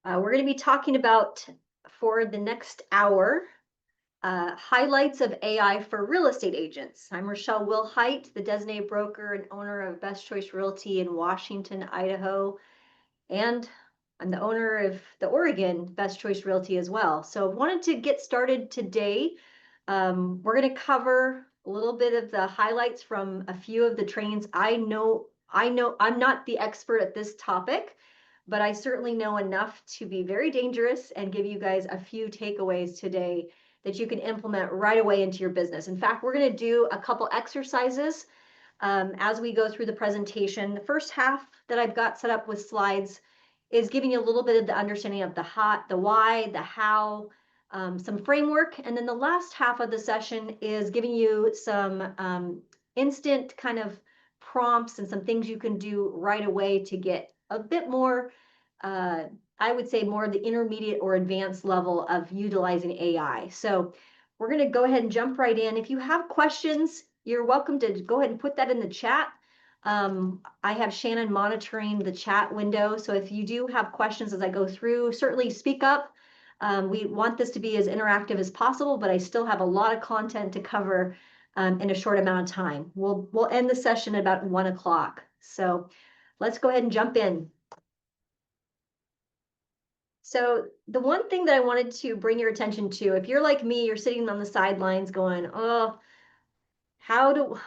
We're going to be talking about, for the next hour, highlights of AI for real estate agents. I'm Rachelle Willhite, the designated broker and owner of Best Choice Realty in Washington, Idaho, and I'm the owner of the Oregon Best Choice Realty as well. So I wanted to get started today. We're going to cover a little bit of the highlights from a few of the trainings. I know I'm not the expert at this topic, but I certainly know enough to be very dangerous and give you guys a few takeaways today that you can implement right away into your business. In fact, we're going to do a couple exercises as we go through the presentation. The first half that I've got set up with slides is giving you a little bit of the understanding of the why, the how, some framework. And then the last half of the session is giving you some instant kind of prompts and some things you can do right away to get a bit more, I would say more of the intermediate or advanced level of utilizing AI. So we're going to go ahead and jump right in. If you have questions, you're welcome to go ahead and put that in the chat. I have Shannon monitoring the chat window. So if you do have questions as I go through, certainly speak up. We want this to be as interactive as possible, but I still have a lot of content to cover in a short amount of time. We'll end the session at about 1 o'clock. So let's go ahead and jump in. So the one thing that I wanted to bring your attention to, if you're like me, you're sitting on the sidelines going, oh,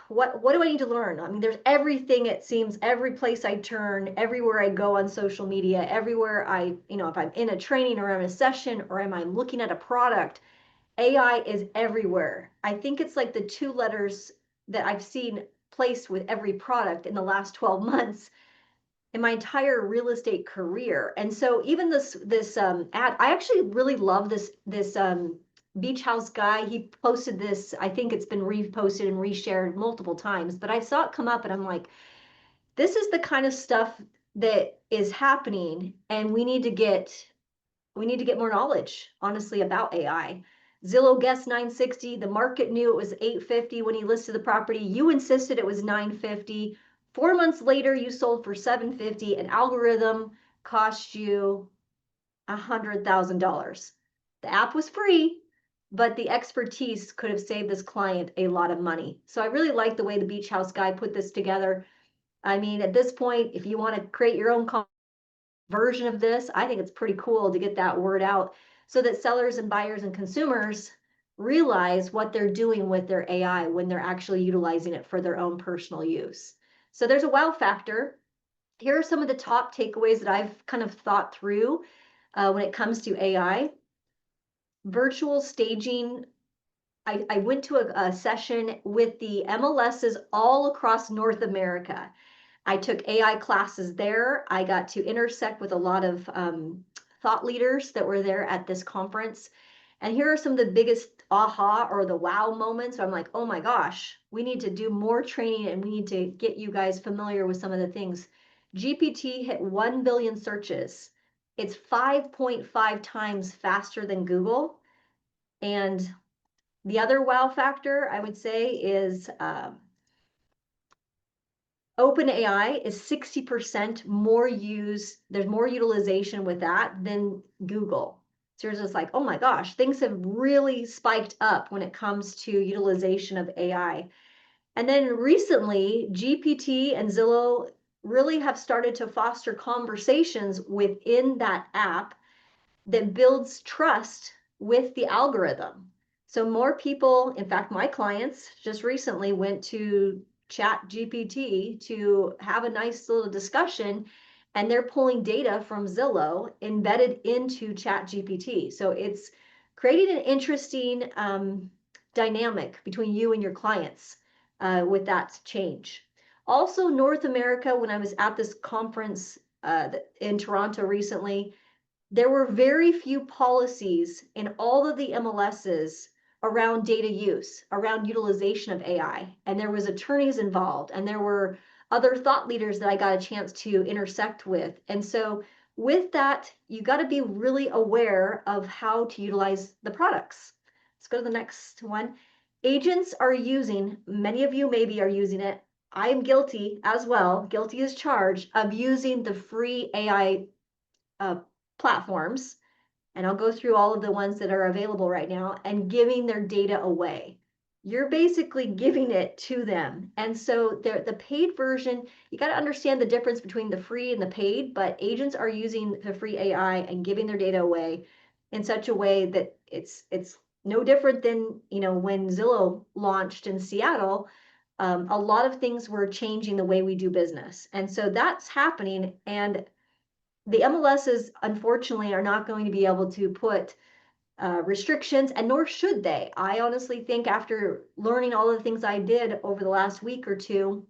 what do I need to learn? I mean, there's everything, it seems, every place I turn, everywhere I go on social media, everywhere if I'm in a training or I'm in a session or am I looking at a product, AI is everywhere. I think it's like the two letters that I've seen placed with every product in the last 12 months in my entire real estate career. And so even this ad, I actually really love this beach house guy. He posted this, I think it's been reposted and reshared multiple times, but I saw it come up and I'm like, this is the kind of stuff that is happening, and we need to get more knowledge, honestly, about AI. Zillow guessed 960. The market knew it was 850 when he listed the property. You insisted it was 950. 4 months later, you sold for 750. An algorithm cost you $100,000. The app was free, but the expertise could have saved this client a lot of money. So I really like the way the beach house guy put this together. I mean, at this point, if you want to create your own version of this, I think it's pretty cool to get that word out so that sellers and buyers and consumers realize what they're doing with their AI when they're actually utilizing it for their own personal use. So there's a wow factor. Here are some of the top takeaways that I've kind of thought through when it comes to AI. Virtual staging. I went to a session with the MLSs all across North America. I took AI classes there. I got to intersect with a lot of thought leaders that were there at this conference. And here are some of the biggest aha or the wow moments. I'm like, oh my gosh, we need to do more training and we need to get you guys familiar with some of the things. GPT hit 1 billion searches. It's 5.5 times faster than Google. And the other wow factor, I would say, is OpenAI is 60% more use. There's more utilization with that than Google. So you're just like, oh my gosh, things have really spiked up when it comes to utilization of AI. And then recently, GPT and Zillow really have started to foster conversations within that app that builds trust with the algorithm. So more people, in fact, my clients just recently went to ChatGPT to have a nice little discussion, and they're pulling data from Zillow embedded into ChatGPT. So it's creating an interesting dynamic between you and your clients with that change. Also, North America, when I was at this conference in Toronto recently, there were very few policies in all of the MLSs around data use, around utilization of AI. And there was attorneys involved, and there were other thought leaders that I got a chance to intersect with. And so with that, you got to be really aware of how to utilize the products. Let's go to the next one. Agents are using, many of you maybe are using it. I am guilty as well, guilty as charged, of using the free AI platforms, and I'll go through all of the ones that are available right now, and giving their data away. You're basically giving it to them. And so the paid version, you got to understand the difference between the free and the paid, but agents are using the free AI and giving their data away in such a way that it's no different than, when Zillow launched in Seattle. A lot of things were changing the way we do business. And so that's happening. And the MLSs, unfortunately, are not going to be able to put restrictions, and nor should they. I honestly think, after learning all of the things I did over the last week or two,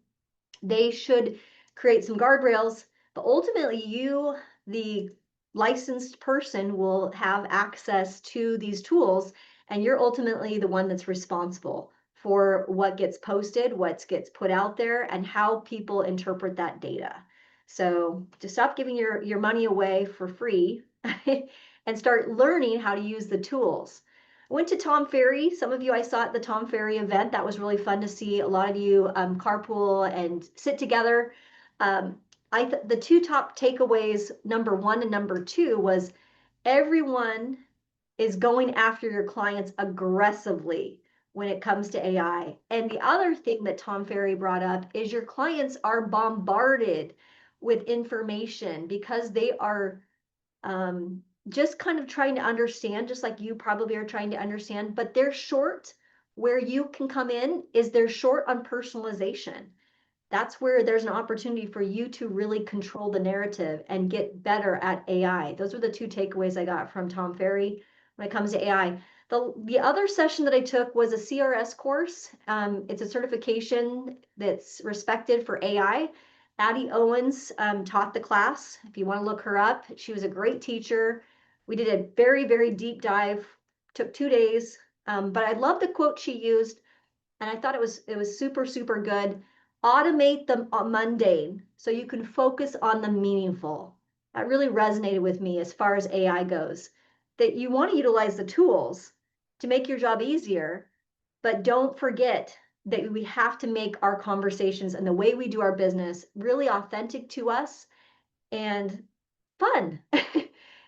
they should create some guardrails. But ultimately, you, the licensed person, will have access to these tools, and you're ultimately the one that's responsible for what gets posted, what gets put out there, and how people interpret that data. So to stop giving your money away for free and start learning how to use the tools. I went to Tom Ferry. Some of you I saw at the Tom Ferry event. That was really fun to see a lot of you carpool and sit together. Um, the two top takeaways, number one and number two, was everyone is going after your clients aggressively when it comes to AI. And the other thing that Tom Ferry brought up is your clients are bombarded with information because they are just kind of trying to understand, just like you probably are trying to understand, but they're short. Where you can come in is they're short on personalization. That's where there's an opportunity for you to really control the narrative and get better at AI. Those were the two takeaways I got from Tom Ferry when it comes to AI. The other session that I took was a CRS course. It's a certification that's respected for AI. Addie Owens taught the class. If you want to look her up, she was a great teacher. We did a very, very deep dive, took 2 days. But I love the quote she used, and I thought it was super, super good. Automate the mundane so you can focus on the meaningful. That really resonated with me as far as AI goes. That you want to utilize the tools to make your job easier, but don't forget that we have to make our conversations and the way we do our business really authentic to us and fun.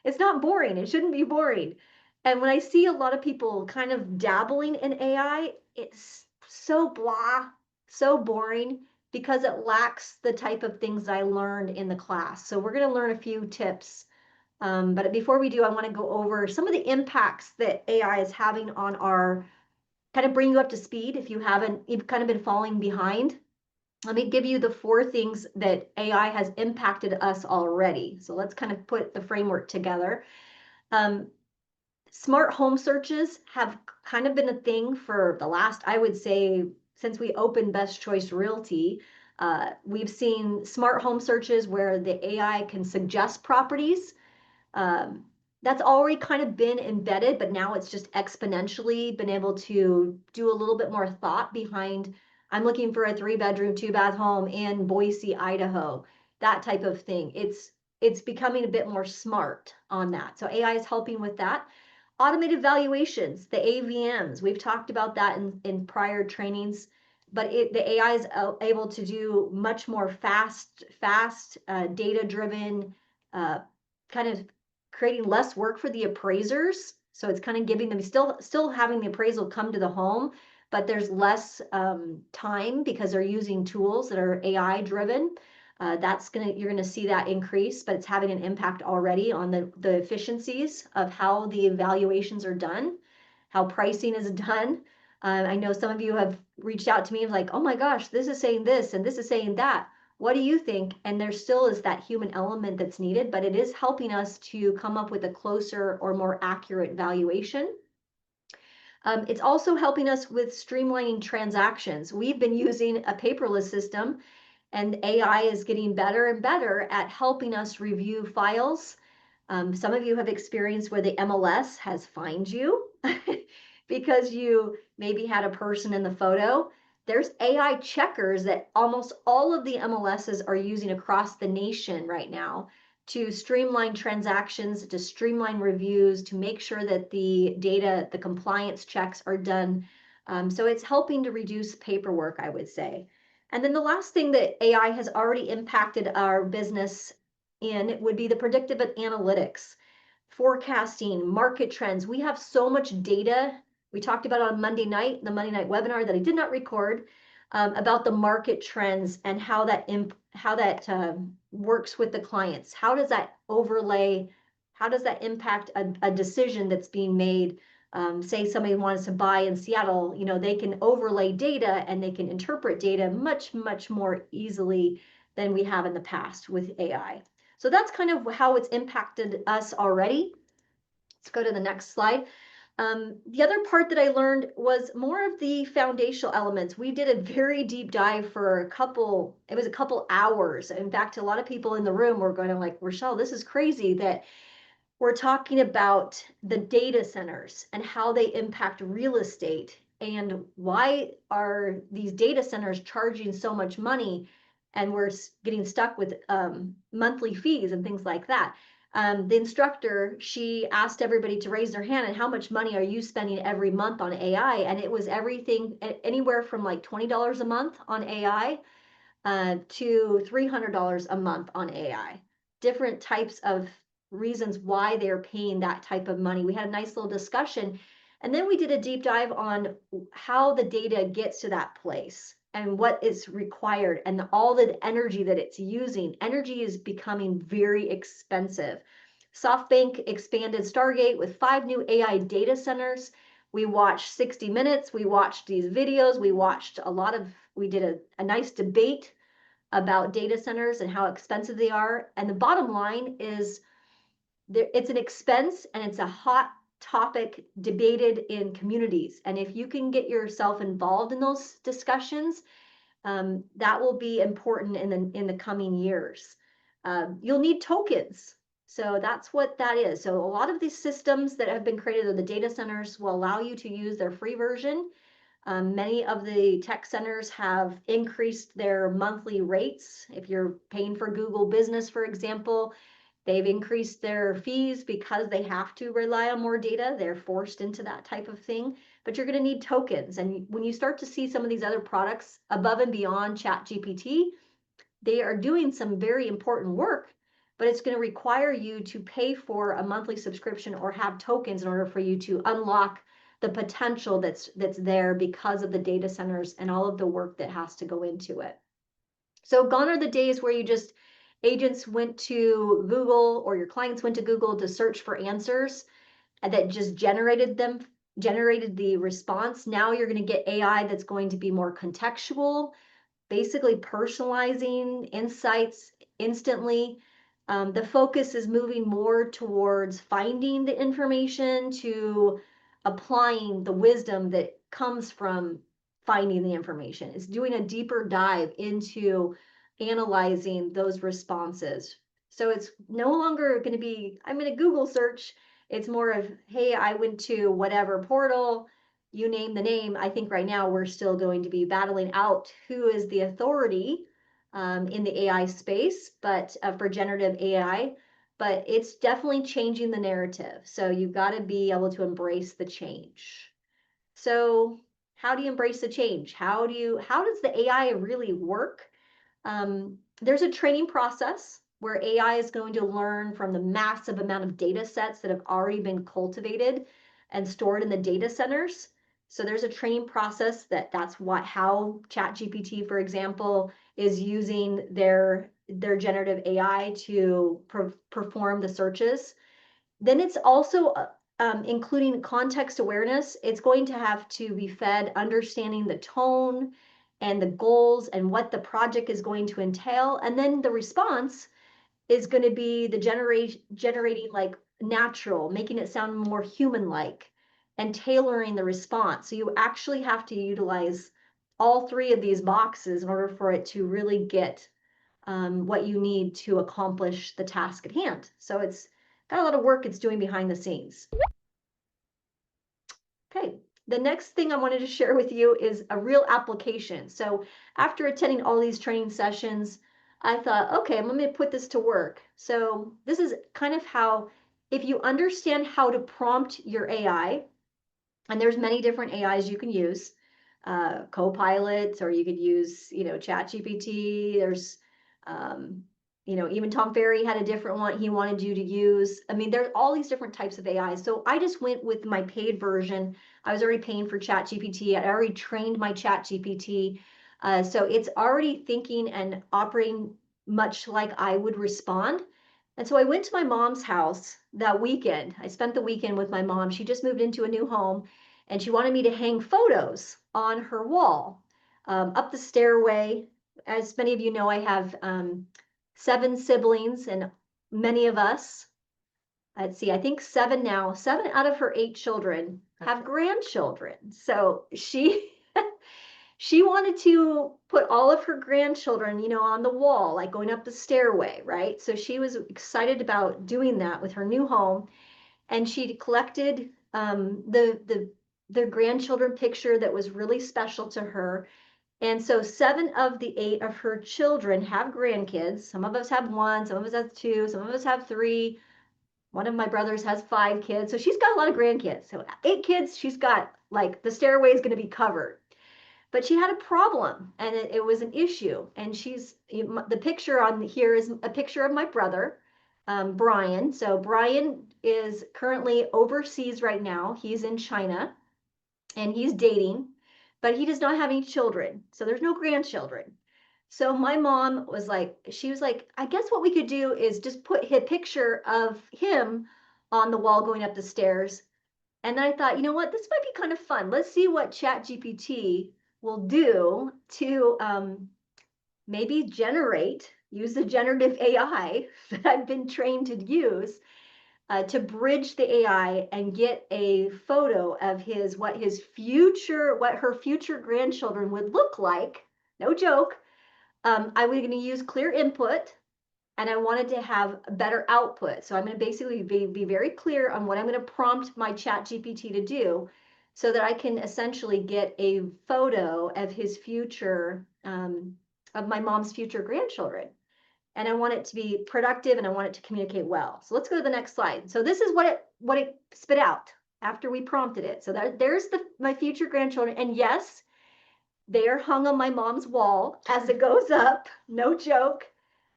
It's not boring. It shouldn't be boring. And when I see a lot of people kind of dabbling in AI, it's so blah, so boring, because it lacks the type of things I learned in the class. So we're going to learn a few tips. But before we do, I want to go over some of the impacts that AI is having on our, kind of bring you up to speed if you've kind of been falling behind. Let me give you the 4 things that AI has impacted us already. So let's kind of put the framework together. Smart home searches have kind of been a thing for the last, I would say, since we opened Best Choice Realty. We've seen smart home searches where the AI can suggest properties. Um, that's already kind of been embedded, but now it's just exponentially been able to do a little bit more thought behind. I'm looking for a 3-bedroom, 2-bath home in Boise, Idaho, that type of thing. It's becoming a bit more smart on that. So AI is helping with that. Automated valuations, the AVMs, we've talked about that in prior trainings, but the AI is able to do much more fast, data-driven, kind of creating less work for the appraisers. So it's kind of giving them, still having the appraisal come to the home, but there's less time because they're using tools that are AI driven. You're gonna see that increase, but it's having an impact already on the efficiencies of how the evaluations are done, how pricing is done. I know some of you have reached out to me like, oh my gosh, this is saying this and this is saying that. What do you think? And there still is that human element that's needed, but it is helping us to come up with a closer or more accurate valuation. It's also helping us with streamlining transactions. We've been using a paperless system, and AI is getting better and better at helping us review files. Some of you have experienced where the MLS has fined you because you maybe had a person in the photo. There's AI checkers that almost all of the MLSs are using across the nation right now to streamline transactions, to streamline reviews, to make sure that the data, the compliance checks are done. So it's helping to reduce paperwork, I would say. And then the last thing that AI has already impacted our business in would be the predictive analytics. forecasting, market trends. We have so much data. We talked about on Monday night, the Monday night webinar that I did not record, about the market trends and how that works with the clients. How does that overlay? How does that impact a decision that's being made? Say somebody wants to buy in Seattle, you know, they can overlay data and they can interpret data much, much more easily than we have in the past with AI. So that's kind of how it's impacted us already. Let's go to the next slide. The other part that I learned was more of the foundational elements. We did a very deep dive for it was a couple hours. In fact, a lot of people in the room were going to like, Rachelle, this is crazy that we're talking about the data centers and how they impact real estate and why are these data centers charging so much money and we're getting stuck with monthly fees and things like that. The instructor, she asked everybody to raise their hand and how much money are you spending every month on AI? And it was everything, anywhere from like $20 a month on AI to $300 a month on AI. Different types of reasons why they're paying that type of money. We had a nice little discussion. And then we did a deep dive on how the data gets to that place and what is required and all the energy that it's using. Energy is becoming very expensive. SoftBank expanded Stargate with 5 new AI data centers. We watched 60 Minutes. We watched these videos. We did a nice debate about data centers and how expensive they are. And the bottom line is it's an expense and it's a hot topic debated in communities. And if you can get yourself involved in those discussions, that will be important in the coming years. You'll need tokens. So that's what that is. So a lot of these systems that have been created, the data centers, will allow you to use their free version. Many of the tech centers have increased their monthly rates. If you're paying for Google Business, for example, they've increased their fees because they have to rely on more data. They're forced into that type of thing. But you're going to need tokens. And when you start to see some of these other products above and beyond ChatGPT, they are doing some very important work, but it's going to require you to pay for a monthly subscription or have tokens in order for you to unlock the potential that's there because of the data centers and all of the work that has to go into it. So gone are the days where agents went to Google or your clients went to Google to search for answers and that just generated the response. Now you're going to get AI that's going to be more contextual, basically personalizing insights instantly. The focus is moving more towards finding the information to applying the wisdom that comes from finding the information. It's doing a deeper dive into analyzing those responses. So it's no longer going to be, I'm going to Google search. It's more of, hey, I went to whatever portal, you name the name. I think right now we're still going to be battling out who is the authority in the AI space, but for generative AI, but it's definitely changing the narrative. So you've got to be able to embrace the change. So how do you embrace the change? How does the AI really work? There's a training process where AI is going to learn from the massive amount of data sets that have already been cultivated and stored in the data centers. So there's a training process that's how ChatGPT, for example, is using their generative AI to perform the searches. Then it's also including context awareness. It's going to have to be fed understanding the tone and the goals and what the project is going to entail. And then the response is going to be the generating like natural, making it sound more human-like and tailoring the response. So you actually have to utilize all 3 of these boxes in order for it to really get what you need to accomplish the task at hand. So it's got a lot of work it's doing behind the scenes. Okay, the next thing I wanted to share with you is a real application. So after attending all these training sessions, I thought, okay, I'm going to put this to work. So this is kind of how, if you understand how to prompt your AI, and there's many different AIs you can use, Copilot, or you could use, ChatGPT. There's even Tom Ferry had a different one he wanted you to use. I mean, there's all these different types of AI. So I just went with my paid version. I was already paying for ChatGPT. I already trained my ChatGPT. So it's already thinking and operating much like I would respond. And so I went to my mom's house that weekend. I spent the weekend with my mom. She just moved into a new home and she wanted me to hang photos on her wall, up the stairway. As many of you know, I have 7 siblings, and many of us, let's see, I think 7 now, 7 out of her 8 children have grandchildren. So she wanted to put all of her grandchildren, on the wall, like going up the stairway, right? So she was excited about doing that with her new home, and she collected the grandchildren picture that was really special to her. And so 7 of the 8 of her children have grandkids. Some of us have 1, some of us have 2, some of us have 3. One of my brothers has 5 kids. So she's got a lot of grandkids. So 8 kids, she's got, like, the stairway is going to be covered. But she had a problem, and it was an issue. And the picture on here is a picture of my brother, Brian. So Brian is currently overseas right now. He's in China and he's dating, but he does not have any children. So there's no grandchildren. So my mom was like, I guess what we could do is just put a picture of him on the wall going up the stairs. And then I thought, you know what, this might be kind of fun. Let's see what ChatGPT will do to maybe use the generative AI that I've been trained to use to bridge the AI and get a photo of what her future grandchildren would look like. No joke. I was going to use clear input, and I wanted to have better output. So I'm going to basically be very clear on what I'm going to prompt my ChatGPT to do, so that I can essentially get a photo of of my mom's future grandchildren. And I want it to be productive, and I want it to communicate well. So let's go to the next slide. So this is what it spit out after we prompted it. So there's my future grandchildren. And yes, they are hung on my mom's wall as it goes up. No joke.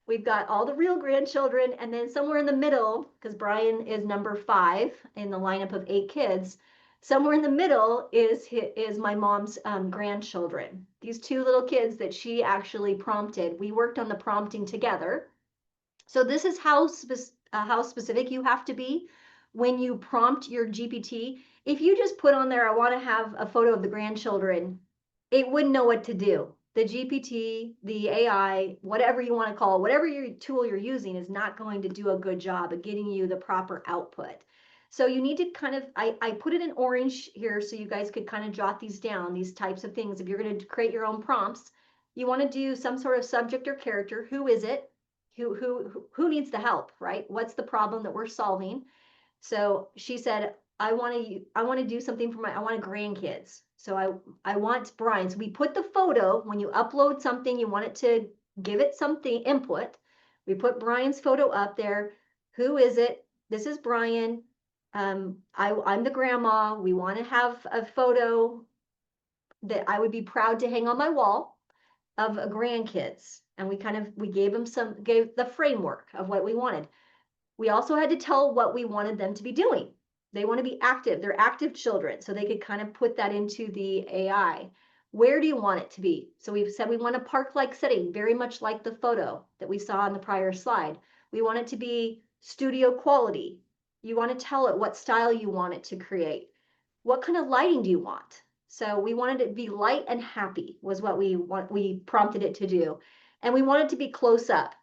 We've got all the real grandchildren, and then somewhere in the middle, because Brian is number 5 in the lineup of 8 kids, somewhere in the middle is my mom's grandchildren. These 2 little kids that she actually prompted. We worked on the prompting together. So this is how specific you have to be when you prompt your GPT. If you just put on there, I want to have a photo of the grandchildren, it wouldn't know what to do. The GPT, the AI, whatever you want to call it, whatever your tool you're using, is not going to do a good job of getting you the proper output. So you need to I put it in orange here so you guys could kind of jot these down, these types of things. If you're going to create your own prompts, you want to do some sort of subject or character. Who is it? Who needs the help, right? What's the problem that we're solving? So she said, I want to do something for I want grandkids. So I want Brian. So we put the photo, when you upload something, you want it to give it something input. We put Brian's photo up there. Who is it? This is Brian. I'm the grandma. We want to have a photo that I would be proud to hang on my wall of grandkids. And we gave the framework of what we wanted. We also had to tell what we wanted them to be doing. They want to be active. They're active children. So they could kind of put that into the AI. Where do you want it to be? So we've said we want a park-like setting, very much like the photo that we saw on the prior slide. We want it to be studio quality. You want to tell it what style you want it to create. What kind of lighting do you want? So we wanted it to be light and happy was what we prompted it to do. And we wanted it to be close up.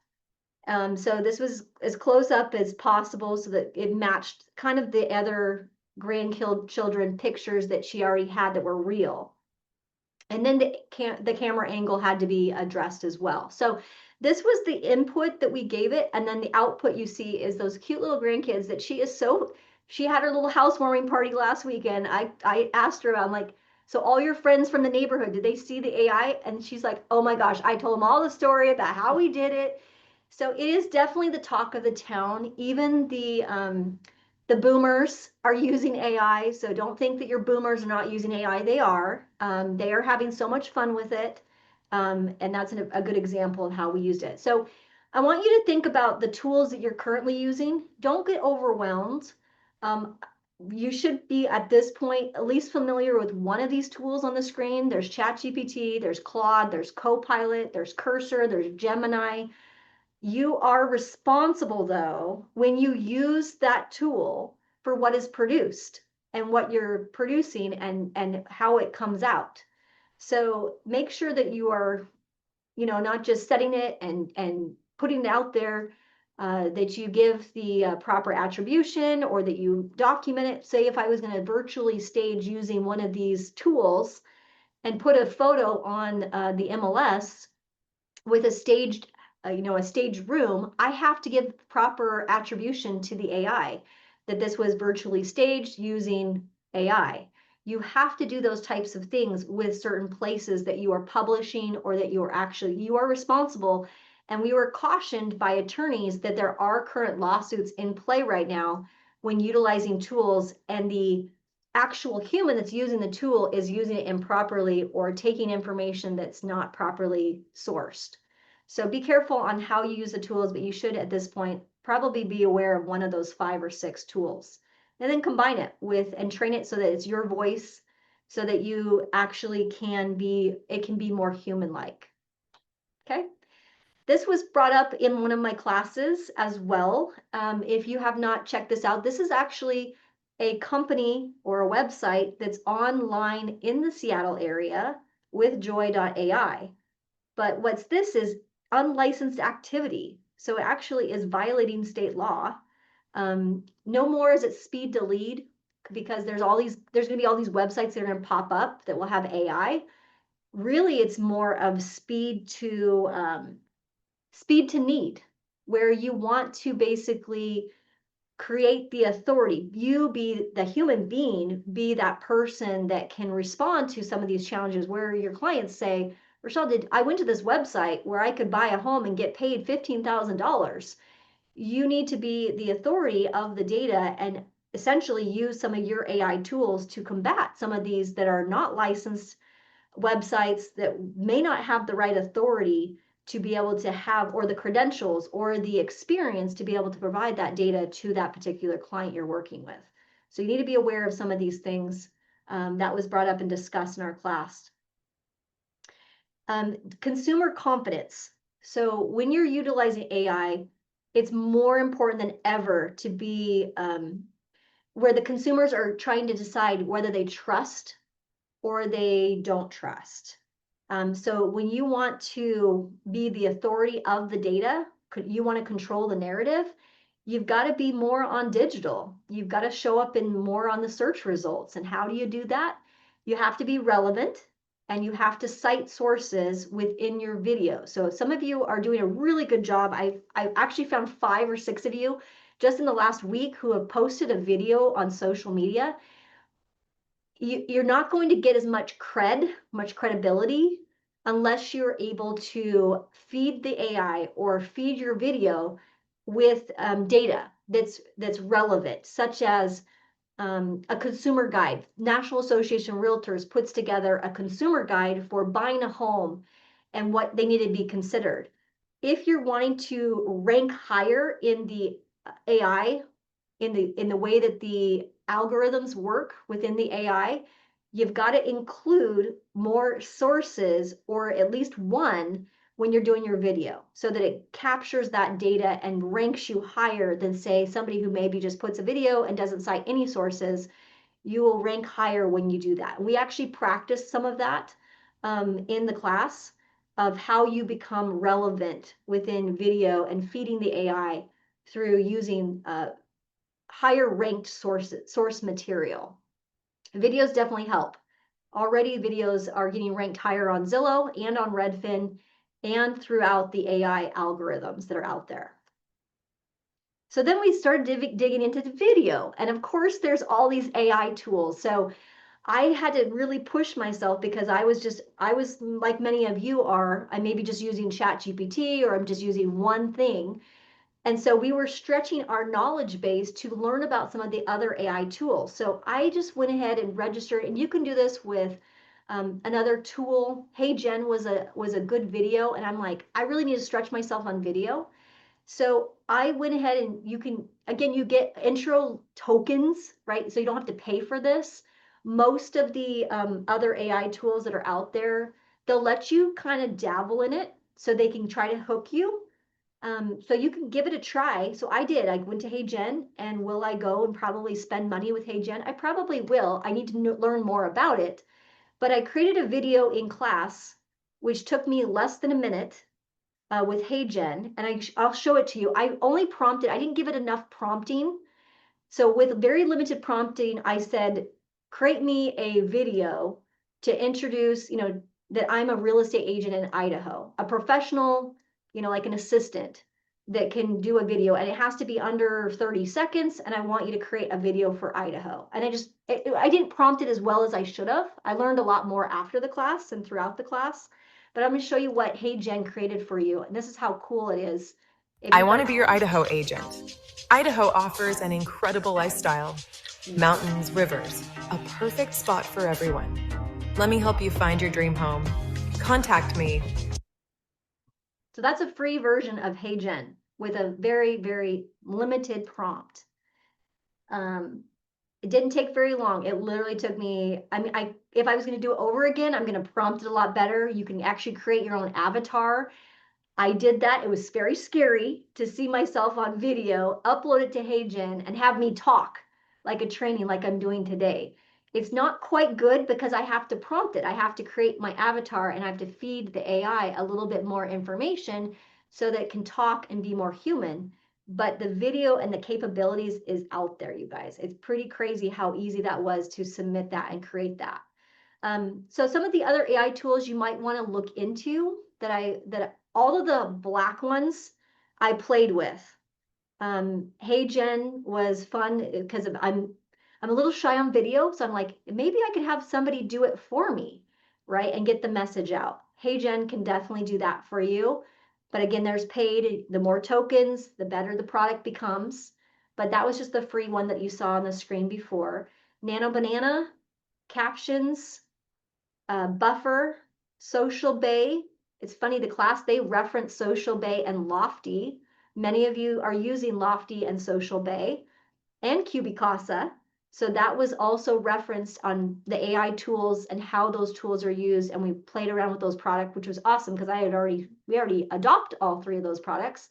So this was as close up as possible so that it matched kind of the other grandchildren pictures that she already had that were real. And then the camera angle had to be addressed as well. So this was the input that we gave it. And then the output you see is those cute little grandkids that she had her little housewarming party last weekend. I asked her, I'm like, so all your friends from the neighborhood, did they see the AI? And she's like, oh my gosh, I told them all the story about how we did it. So it is definitely the talk of the town. Even the boomers are using AI. So don't think that your boomers are not using AI. They are. They are having so much fun with it. And that's a good example of how we used it. So I want you to think about the tools that you're currently using. Don't get overwhelmed. Um, you should be at this point at least familiar with one of these tools on the screen. There's ChatGPT, there's Claude, there's Copilot, there's Cursor, there's Gemini. You are responsible, though, when you use that tool for what is produced and what you're producing and how it comes out. So make sure that you are, not just setting it and putting it out there, that you give the proper attribution or that you document it. Say if I was going to virtually stage using one of these tools and put a photo on the MLS with a staged room, I have to give proper attribution to the AI that this was virtually staged using AI. You have to do those types of things with certain places that you are publishing or that you are responsible. And we were cautioned by attorneys that there are current lawsuits in play right now when utilizing tools and the actual human that's using the tool is using it improperly or taking information that's not properly sourced. So be careful on how you use the tools, but you should at this point probably be aware of one of those 5 or 6 tools. And then combine it with and train it so that it's your voice so that you actually it can be more human-like. Okay? This was brought up in one of my classes as well. If you have not checked this out, this is actually a company or a website that's online in the Seattle area with joy.ai. But what's this is unlicensed activity. So it actually is violating state law. No more is it speed to lead because there's going to be all these websites that are going to pop up that will have AI. Really, it's more of speed to need, where you want to basically create the authority. You be the human being, be that person that can respond to some of these challenges where your clients say, Rachelle, I went to this website where I could buy a home and get paid $15,000. You need to be the authority of the data and essentially use some of your AI tools to combat some of these that are not licensed websites that may not have the right authority to be able to have, or the credentials or the experience to be able to provide that data to that particular client you're working with. So you need to be aware of some of these things. That was brought up and discussed in our class. Consumer confidence. So when you're utilizing AI, it's more important than ever to be where the consumers are trying to decide whether they trust or they don't trust. So when you want to be the authority of the data, you want to control the narrative, you've got to be more on digital. You've got to show up in more on the search results. And how do you do that? You have to be relevant and you have to cite sources within your video. So some of you are doing a really good job. I've actually found 5 or 6 of you just in the last week who have posted a video on social media. You're not going to get as much credibility unless you're able to feed the AI or feed your video with data that's relevant, such as a consumer guide. National Association of Realtors puts together a consumer guide for buying a home and what they need to be considered. If you're wanting to rank higher in the AI, in the way that the algorithms work within the AI, you've got to include more sources or at least one when you're doing your video so that it captures that data and ranks you higher than, say, somebody who maybe just puts a video and doesn't cite any sources. You will rank higher when you do that. We actually practice some of that in the class of how you become relevant within video and feeding the AI through using higher ranked source material. Videos definitely help. Already videos are getting ranked higher on Zillow and on Redfin and throughout the AI algorithms that are out there. So then we started digging into the video. And of course, there's all these AI tools. So I had to really push myself because I was like many of you are, I may be just using ChatGPT or I'm just using one thing. And so we were stretching our knowledge base to learn about some of the other AI tools. So I just went ahead and registered, and you can do this with another tool. Hey Jen was a good video, and I'm like, I really need to stretch myself on video. So I went ahead and you can, again, you get intro tokens, right? So you don't have to pay for this. Most of the other AI tools that are out there, they'll let you kind of dabble in it so they can try to hook you. So you can give it a try. So I did. I went to HeyGen, and will I go and probably spend money with HeyGen? I probably will. I need to learn more about it. But I created a video in class, which took me less than a minute with HeyGen, and I'll show it to you. I only prompted, I didn't give it enough prompting. So with very limited prompting, I said, create me a video to introduce, that I'm a real estate agent in Idaho, a professional, like an assistant that can do a video, and it has to be under 30 seconds. And I want you to create a video for Idaho. And I didn't prompt it as well as I should have. I learned a lot more after the class and throughout the class. But I'm going to show you what HeyGen created for you. And this is how cool it is. I want to be your Idaho agent. Idaho offers an incredible lifestyle. Mountains, rivers, a perfect spot for everyone. Let me help you find your dream home. Contact me. So that's a free version of HeyGen with a very, very limited prompt. It didn't take very long. It literally took me, if I was going to do it over again, I'm going to prompt it a lot better. You can actually create your own avatar. I did that. It was very scary to see myself on video, upload it to HeyGen, and have me talk like a training like I'm doing today. It's not quite good because I have to prompt it. I have to create my avatar, and I have to feed the AI a little bit more information so that it can talk and be more human. But the video and the capabilities is out there, you guys. It's pretty crazy how easy that was to submit that and create that. So some of the other AI tools you might want to look into that all of the black ones I played with. HeyGen was fun because I'm a little shy on video, so I'm like, maybe I could have somebody do it for me, right? And get the message out. HeyGen can definitely do that for you. But again, there's paid. The more tokens, the better the product becomes. But that was just the free one that you saw on the screen before. Nano Banana, Captions, Buffer, Social Bay. It's funny, the class, they reference Social Bay and Lofty. Many of you are using Lofty and Social Bay and Cubicasa. So that was also referenced on the AI tools and how those tools are used. And we played around with those products, which was awesome because we already adopt all three of those products.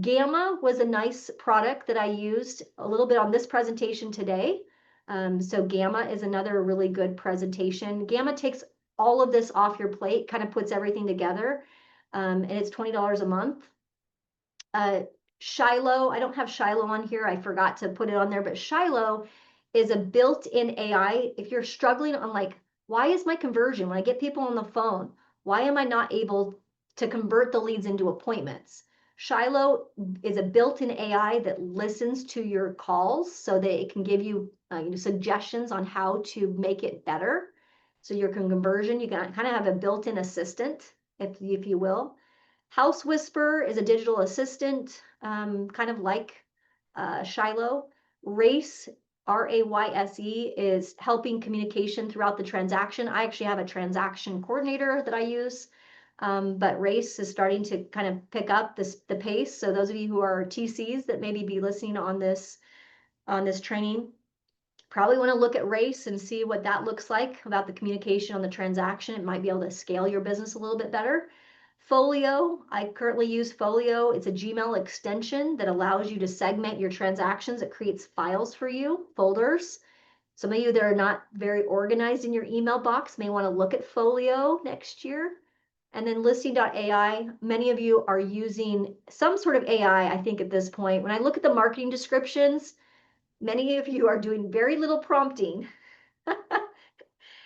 Gamma was a nice product that I used a little bit on this presentation today. So Gamma is another really good presentation. Gamma takes all of this off your plate, kind of puts everything together, and it's $20 a month. Shiloh, I don't have Shiloh on here. I forgot to put it on there, but Shiloh is a built-in AI. If you're struggling on like, why is my conversion, when I get people on the phone, why am I not able to convert the leads into appointments? Shiloh is a built-in AI that listens to your calls so that it can give you suggestions on how to make it better. So your conversion, you can kind of have a built-in assistant, if you will. House Whisper is a digital assistant, kind of like Shiloh. Race, RAYSE, is helping communication throughout the transaction. I actually have a transaction coordinator that I use, but Race is starting to kind of pick up the pace. So those of you who are TCs that maybe be listening on this training, probably want to look at Race and see what that looks like about the communication on the transaction. It might be able to scale your business a little bit better. Folio, I currently use Folio. It's a Gmail extension that allows you to segment your transactions. It creates files for you, folders. Some of you that are not very organized in your email box may want to look at Folio next year. And then listing.ai, many of you are using some sort of AI, I think, at this point. When I look at the marketing descriptions, many of you are doing very little prompting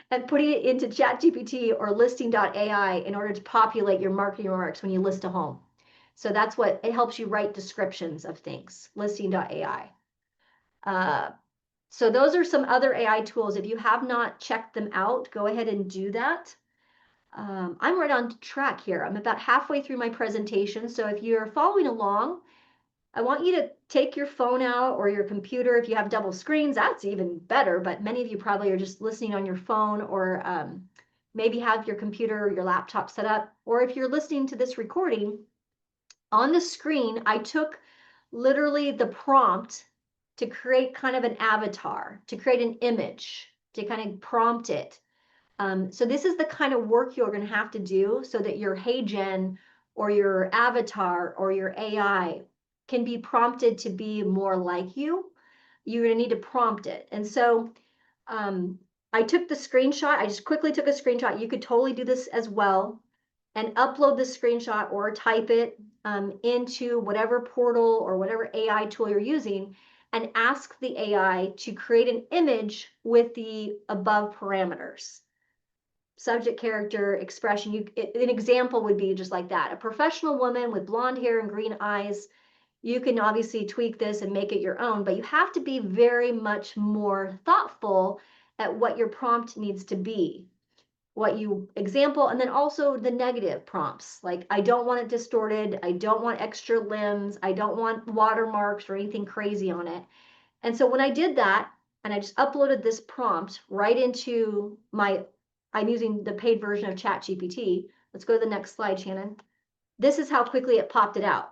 and putting it into ChatGPT or listing.ai in order to populate your marketing remarks when you list a home. So that's what it helps you write descriptions of things, listing.ai. So those are some other AI tools. If you have not checked them out, go ahead and do that. I'm right on track here. I'm about halfway through my presentation. So if you're following along, I want you to take your phone out or your computer. If you have double screens, that's even better. But many of you probably are just listening on your phone, or maybe have your computer or your laptop set up. Or if you're listening to this recording, On the screen, I took literally the prompt to create kind of an avatar, to create an image, to kind of prompt it. So this is the kind of work you're going to have to do so that your HeyGen or your avatar or your AI can be prompted to be more like you. You're going to need to prompt it. And so I took the screenshot. I just quickly took a screenshot. You could totally do this as well and upload the screenshot or type it into whatever portal or whatever AI tool you're using and ask the AI to create an image with the above parameters. Subject, character, expression. An example would be just like that. A professional woman with blonde hair and green eyes. You can obviously tweak this and make it your own, but you have to be very much more thoughtful at what your prompt needs to be. What you example, and then also the negative prompts. Like, I don't want it distorted. I don't want extra limbs. I don't want watermarks or anything crazy on it. And so when I did that, and I just uploaded this prompt right into I'm using the paid version of ChatGPT. Let's go to the next slide, Shannon. This is how quickly it popped it out.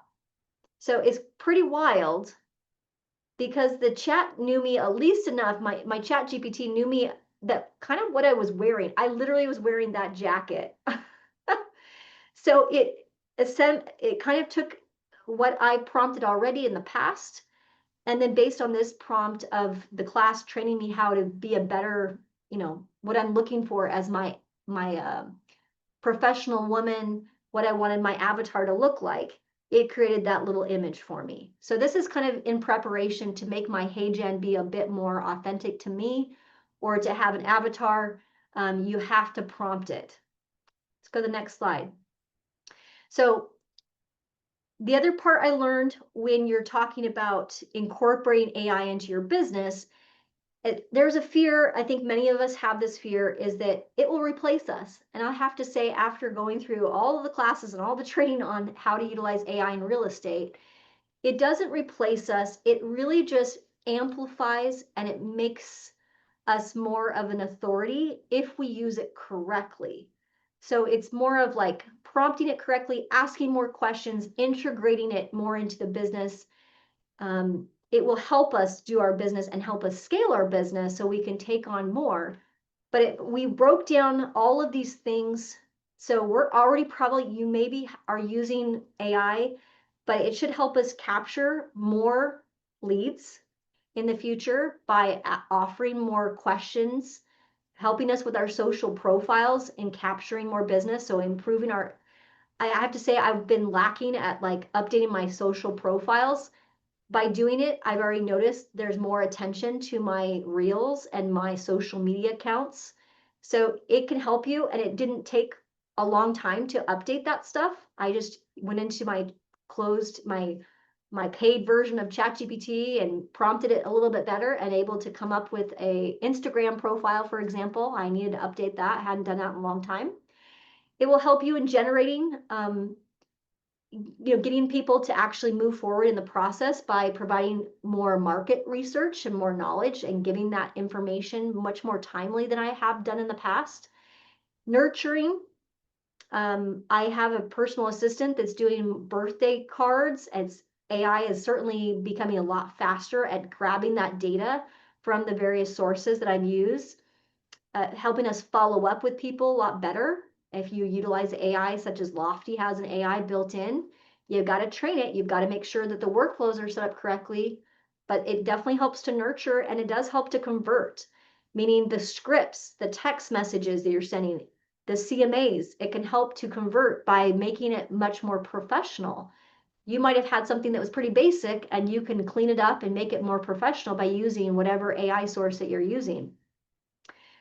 So it's pretty wild because the chat knew me at least enough. My ChatGPT knew me that kind of what I was wearing. I literally was wearing that jacket. So it kind of took what I prompted already in the past, and then based on this prompt of the class training me how to be a better, what I'm looking for as my professional woman, what I wanted my avatar to look like, it created that little image for me. So this is kind of in preparation to make my HeyGen be a bit more authentic to me, or to have an avatar. You have to prompt it. Let's go to the next slide. So the other part I learned when you're talking about incorporating AI into your business, there's a fear, I think many of us have this fear, is that it will replace us. And I have to say, after going through all of the classes and all the training on how to utilize AI in real estate, it doesn't replace us. It really just amplifies and it makes us more of an authority if we use it correctly. So it's more of like prompting it correctly, asking more questions, integrating it more into the business. It will help us do our business and help us scale our business so we can take on more. But we broke down all of these things. So we're already probably, you maybe are using AI, but it should help us capture more leads in the future by offering more questions, helping us with our social profiles and capturing more business. So improving I have to say, I've been lacking at like updating my social profiles. By doing it, I've already noticed there's more attention to my reels and my social media accounts. So it can help you, and it didn't take a long time to update that stuff. I just went into my paid version of ChatGPT and prompted it a little bit better and able to come up with a Instagram profile, for example. I needed to update that. I hadn't done that in a long time. It will help you in generating, getting people to actually move forward in the process by providing more market research and more knowledge and giving that information much more timely than I have done in the past. Nurturing. I have a personal assistant that's doing birthday cards, and AI is certainly becoming a lot faster at grabbing that data from the various sources that I've used, helping us follow up with people a lot better. If you utilize AI, such as Lofty has an AI built in, you've got to train it. You've got to make sure that the workflows are set up correctly, but it definitely helps to nurture, and it does help to convert, meaning the scripts, the text messages that you're sending, the CMAs, it can help to convert by making it much more professional. You might have had something that was pretty basic, and you can clean it up and make it more professional by using whatever AI source that you're using.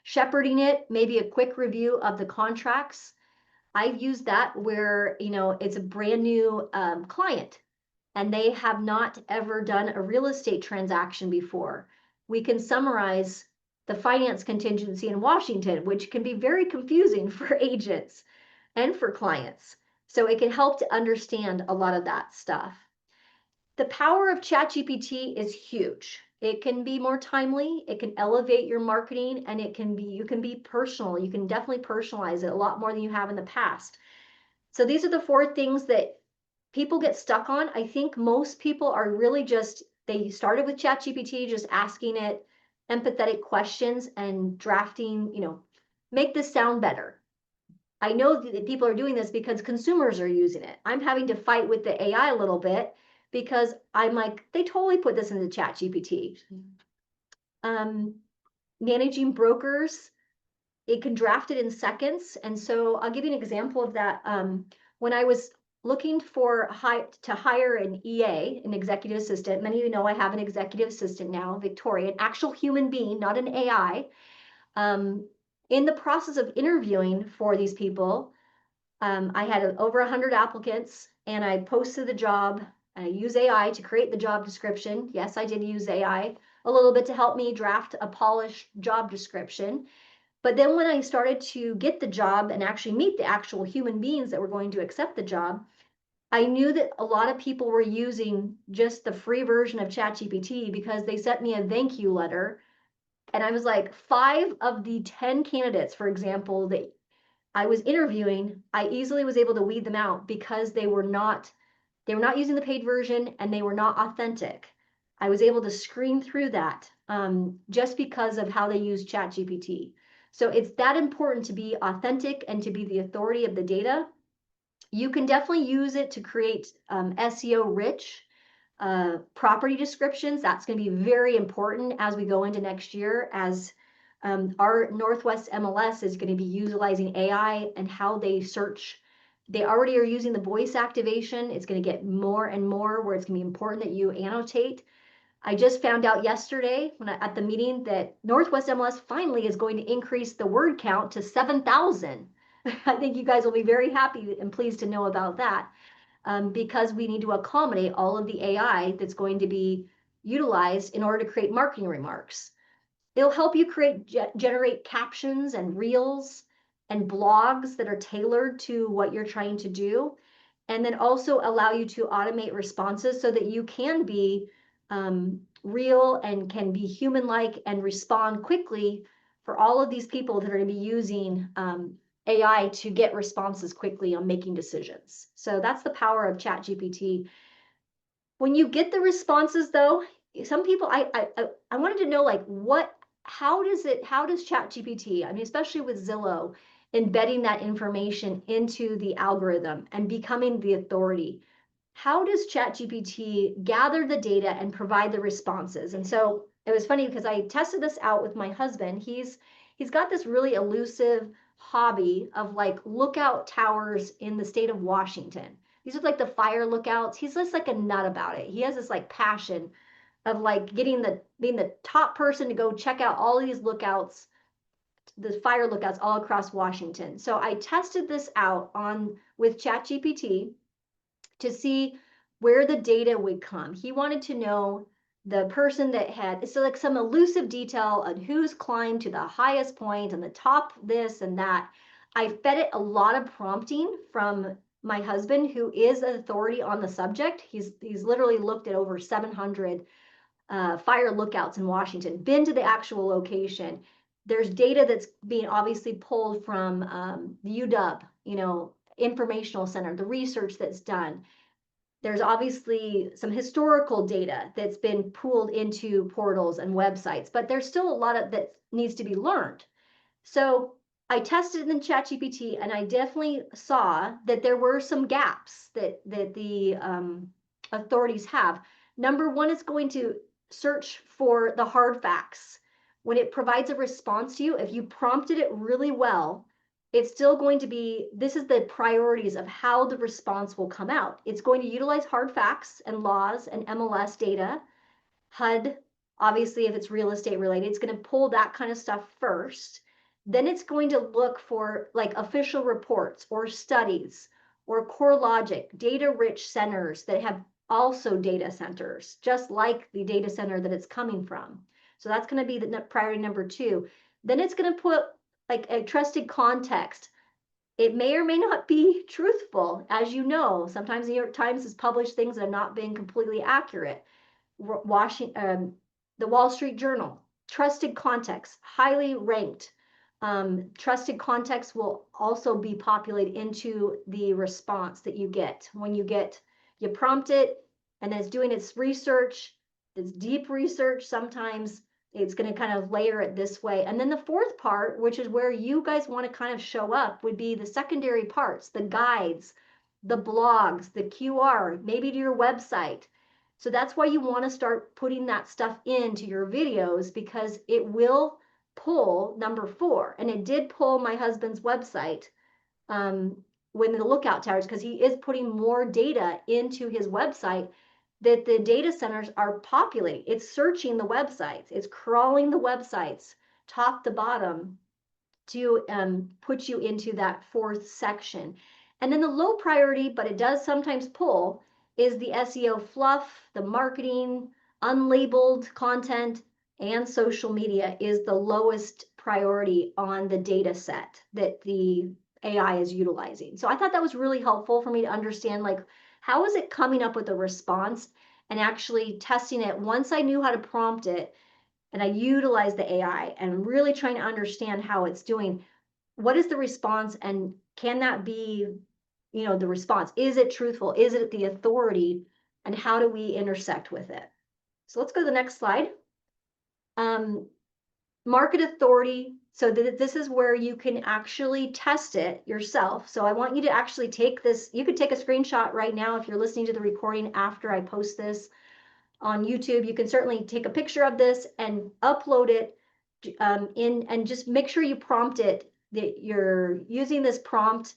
Shepherding it, maybe a quick review of the contracts. I've used that where, it's a brand new client and they have not ever done a real estate transaction before. We can summarize the finance contingency in Washington, which can be very confusing for agents and for clients. So it can help to understand a lot of that stuff. The power of ChatGPT is huge. It can be more timely, it can elevate your marketing, and you can be personal. You can definitely personalize it a lot more than you have in the past. So these are the 4 things that people get stuck on. I think most people are really just, they started with ChatGPT, just asking it empathetic questions and drafting, make this sound better. I know that people are doing this because consumers are using it. I'm having to fight with the AI a little bit because I'm like, they totally put this into ChatGPT. Managing brokers, it can draft it in seconds. And so I'll give you an example of that. When I was looking to hire an EA, an executive assistant, many of you know I have an executive assistant now, Victoria, an actual human being, not an AI. In the process of interviewing for these people, I had over 100 applicants, and I posted the job. I use AI to create the job description. Yes, I did use AI a little bit to help me draft a polished job description. But then when I started to get the job and actually meet the actual human beings that were going to accept the job, I knew that a lot of people were using just the free version of ChatGPT because they sent me a thank you letter. And I was like, 5 of the 10 candidates, for example, that I was interviewing, I easily was able to weed them out because they were not using the paid version and they were not authentic. I was able to screen through that just because of how they use ChatGPT. So it's that important to be authentic and to be the authority of the data. You can definitely use it to create SEO rich property descriptions. That's going to be very important as we go into next year, as our Northwest MLS is going to be utilizing AI and how they search. They already are using the voice activation. It's going to get more and more where it's going to be important that you annotate. I just found out yesterday at the meeting that Northwest MLS finally is going to increase the word count to 7,000. I think you guys will be very happy and pleased to know about that, because we need to accommodate all of the AI that's going to be utilized in order to create marketing remarks. It'll help you generate captions and reels and blogs that are tailored to what you're trying to do, and then also allow you to automate responses so that you can be real and can be human-like and respond quickly for all of these people that are going to be using AI to get responses quickly on making decisions. So that's the power of ChatGPT. When you get the responses, though, some people, I wanted to know, like, how does ChatGPT, I mean, especially with Zillow, embedding that information into the algorithm and becoming the authority? How does ChatGPT gather the data and provide the responses? And so it was funny because I tested this out with my husband. He's got this really elusive hobby of like lookout towers in the state of Washington. These are like the fire lookouts. He's just like a nut about it. He has this like passion of like being the top person to go check out all these lookouts, the fire lookouts all across Washington. So I tested this out with ChatGPT to see where the data would come. He wanted to know the person that had, so like some elusive detail on who's climbed to the highest point and the top this and that. I fed it a lot of prompting from my husband, who is an authority on the subject. He's literally looked at over 700 fire lookouts in Washington, been to the actual location. There's data that's being obviously pulled from the UW, informational center, the research that's done. There's obviously some historical data that's been pooled into portals and websites, but there's still a lot of that needs to be learned. So I tested it in ChatGPT, and I definitely saw that there were some gaps that the authorities have. Number one, it's going to search for the hard facts. When it provides a response to you, if you prompted it really well, it's still going to be, this is the priorities of how the response will come out. It's going to utilize hard facts and laws and MLS data, HUD, obviously if it's real estate related, it's going to pull that kind of stuff first. Then it's going to look for like official reports or studies or CoreLogic, data-rich centers that have also data centers, just like the data center that it's coming from. So that's going to be the priority number 2. Then it's going to put like a trusted context. It may or may not be truthful. As you know, sometimes the New York Times has published things that have not been completely accurate. The Wall Street Journal, trusted context, highly ranked. Trusted context will also be populated into the response that you get when you get You prompt it, and then it's doing its research, it's deep research. Sometimes it's going to kind of layer it this way. And then the fourth part, which is where you guys want to kind of show up, would be the secondary parts, the guides, the blogs, the QR, maybe to your website. So that's why you want to start putting that stuff into your videos, because it will pull number 4. And it did pull my husband's website when the lookout towers, because he is putting more data into his website that the data centers are populating. It's searching the websites, it's crawling the websites top to bottom to put you into that 4th section. And then the low priority, but it does sometimes pull, is the SEO fluff, the marketing, unlabeled content, and social media is the lowest priority on the data set that the AI is utilizing. So I thought that was really helpful for me to understand, like, how is it coming up with a response and actually testing it once I knew how to prompt it and I utilized the AI and really trying to understand how it's doing. What is the response, and can that be, the response? Is it truthful? Is it the authority? And how do we intersect with it? So let's go to the next slide. Market authority. So this is where you can actually test it yourself. So I want you to actually take this. You could take a screenshot right now if you're listening to the recording after I post this on YouTube. You can certainly take a picture of this and upload it and just make sure you prompt it that you're using this prompt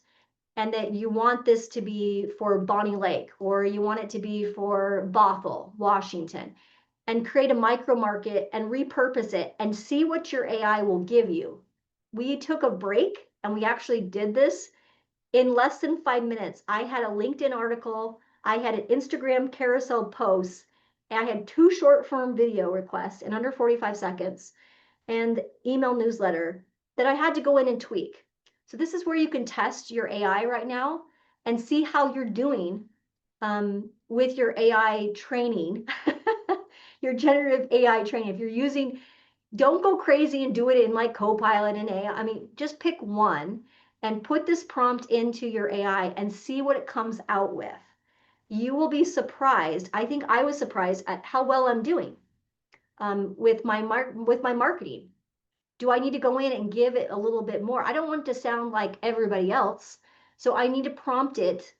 and that you want this to be for Bonnie Lake, or you want it to be for Bothell, Washington, and create a micro market and repurpose it and see what your AI will give you. We took a break and we actually did this in less than 5 minutes. I had a LinkedIn article, I had an Instagram carousel post, and I had 2 short form video requests in under 45 seconds and email newsletter that I had to go in and tweak. So this is where you can test your AI right now and see how you're doing with your AI training, your generative AI training. If you're using, don't go crazy and do it in like Copilot and AI. I mean, just pick one and put this prompt into your AI and see what it comes out with. You will be surprised. I think I was surprised at how well I'm doing with my marketing. Do I need to go in and give it a little bit more? I don't want it to sound like everybody else, so I need to prompt it,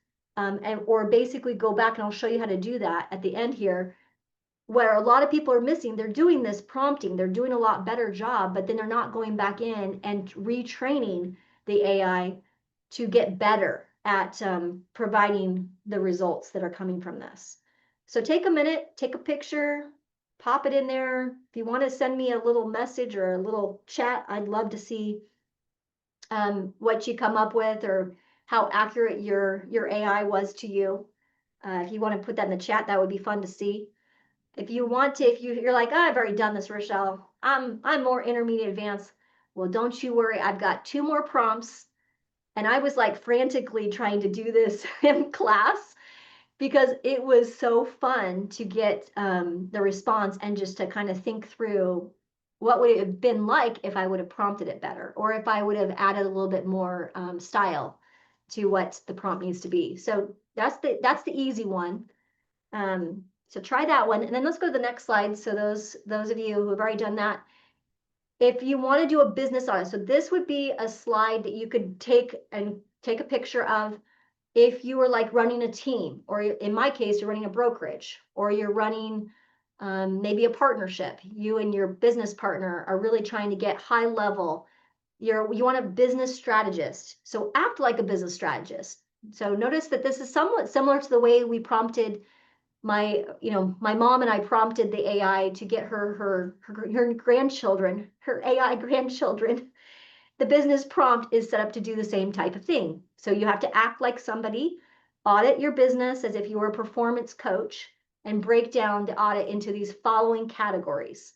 or basically go back, and I'll show you how to do that at the end here. Where a lot of people are missing, they're doing this prompting, they're doing a lot better job, but then they're not going back in and retraining the AI to get better at providing the results that are coming from this. So take a minute, take a picture, pop it in there. If you want to send me a little message or a little chat, I'd love to see what you come up with or how accurate your AI was to you. If you want to put that in the chat, that would be fun to see. If you want to, if you're like, oh, I've already done this, Rachelle, I'm more intermediate advanced. Well, don't you worry. I've got 2 more prompts. And I was like frantically trying to do this in class because it was so fun to get the response and just to kind of think through what would it have been like if I would have prompted it better, or if I would have added a little bit more style to what the prompt needs to be. So that's the easy one. So try that one, and then let's go to the next slide. So those of you who have already done that, if you want to do a business audit, so this would be a slide that you could take a picture of if you were like running a team, or in my case, you're running a brokerage, or you're running maybe a partnership. You and your business partner are really trying to get high level. You want a business strategist, so act like a business strategist. So notice that this is somewhat similar to the way we prompted my mom, and I prompted the AI to get her grandchildren, her AI grandchildren. The business prompt is set up to do the same type of thing. So you have to act like somebody, audit your business as if you were a performance coach, and break down the audit into these following categories.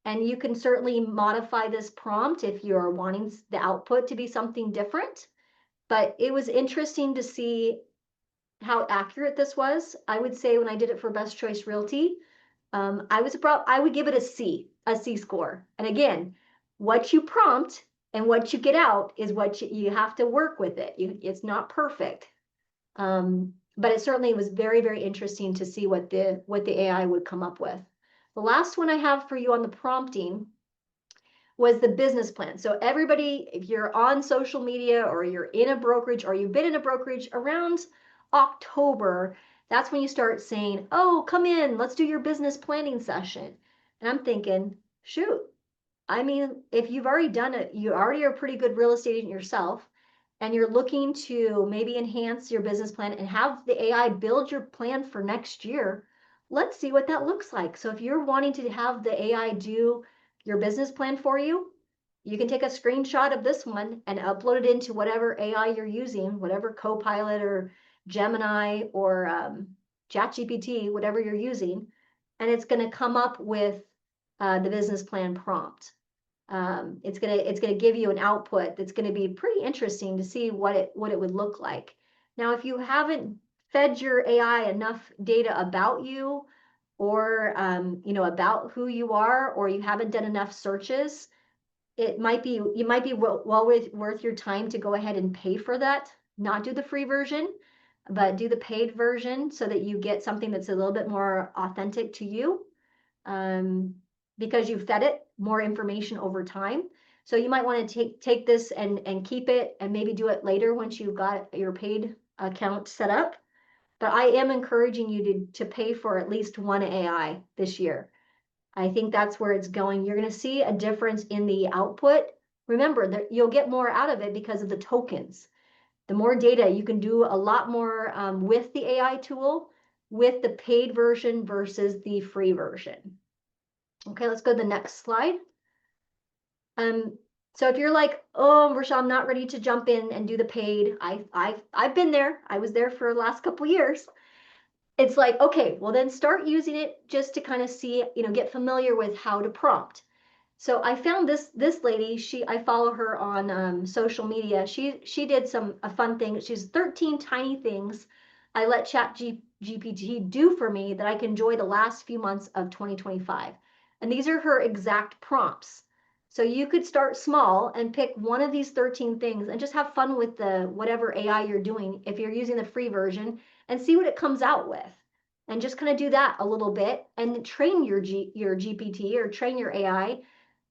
And you can certainly modify this prompt if you're wanting the output to be something different. But it was interesting to see how accurate this was. I would say when I did it for Best Choice Realty, I would give it a C score. And again, what you prompt and what you get out is what you have to work with it. It's not perfect. but it certainly was very, very interesting to see what the AI would come up with. The last one I have for you on the prompting was the business plan. So everybody, if you're on social media or you're in a brokerage or you've been in a brokerage around October, that's when you start saying, oh, come in, let's do your business planning session. And I'm thinking, shoot, I mean, if you've already done it, you already are a pretty good real estate agent yourself, and you're looking to maybe enhance your business plan and have the AI build your plan for next year, let's see what that looks like. So if you're wanting to have the AI do your business plan for you, you can take a screenshot of this one and upload it into whatever AI you're using, whatever Copilot or Gemini or ChatGPT, whatever you're using, and it's going to come up with the business plan prompt. It's gonna give you an output that's gonna be pretty interesting to see what it would look like. Now, if you haven't fed your AI enough data about you, or about who you are, or you haven't done enough searches, it might be well worth your time to go ahead and pay for that. Not do the free version, but do the paid version so that you get something that's a little bit more authentic to you. Because you've fed it more information over time. So you might want to take this and keep it and maybe do it later once you've got your paid account set up. But I am encouraging you to pay for at least one AI this year. I think that's where it's going. You're going to see a difference in the output. Remember that you'll get more out of it because of the tokens. The more data, you can do a lot more with the AI tool, with the paid version versus the free version. Okay, let's go to the next slide. So if you're like, oh, Rachelle, I'm not ready to jump in and do the paid. I've been there. I was there for the last couple years. It's like, okay, well then start using it just to kind of see, get familiar with how to prompt. So I found this lady. I follow her on social media. She did a fun thing. She's 13 tiny things I let ChatGPT do for me that I can enjoy the last few months of 2025. And these are her exact prompts. So you could start small and pick one of these 13 things and just have fun with the whatever AI you're doing if you're using the free version, and see what it comes out with. And just kind of do that a little bit and train your GPT or train your AI.